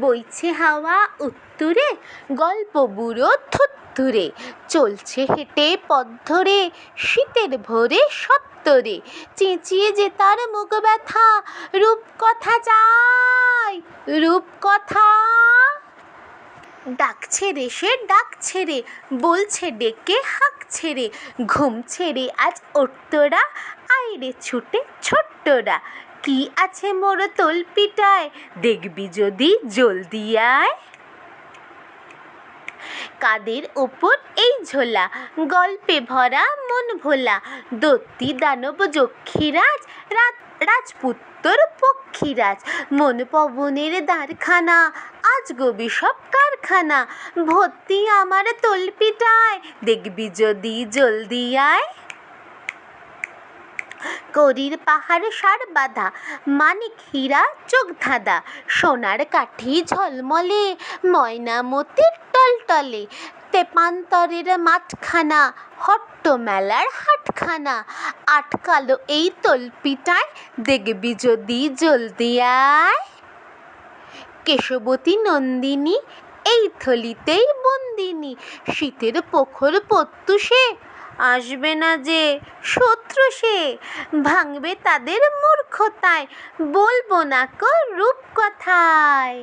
বইছে হাওয়া উত্তুরে, গল্প বুড়ো থুত্তুরে, চলছে হেঁটে পথ ধরে, শীতের ভোরে সত্তরে, চেঁচিয়ে যে তার মুখ ব্যথা, রূপকথা চাই রূপকথা। ডাকছে রে সে ডাকছে রে, বলছে ডেকে হাঁক ছেড়ে, ঘুম ছেড়ে আজ ওঠতোরা, আয় রে ছুটে ছোট্টরা। কি আছে মোর তলপিটায়, দেখবি যদি জলদি আয়। কাদের ওপর এই ঝোলা, গল্পে ভরা মন ভোলা, দৈত্যী দানব যক্ষীরাজ, রাজপুত্তর পক্ষীরাজ, মন পবনের দ্বারখানা, আজগবি সব কারখানা, ভর্তি আমার তলপিটায়, দেখবি যদি জলদি আয়। করির পাহাড় সার বাঁধা, মানিক হীরা চোখ ধাঁধা, সোনার কাঠি ঝলমলে, ময়না মতির টলটলে, তেপান্তরের মাঠখানা, হট্ট মেলার হাটখানা, আটকালো এই তলপিটায়, দেখবি যদি জলদি আয়। কেশবতী নন্দিনী এই থলিতেই বন্দিনী, শীতের প্রখর প্রত্যুষে, আসবে না যে শত্রু সে, ভাঙবে তাদের মূর্খতায়, বলবো না কো রূপকথায়।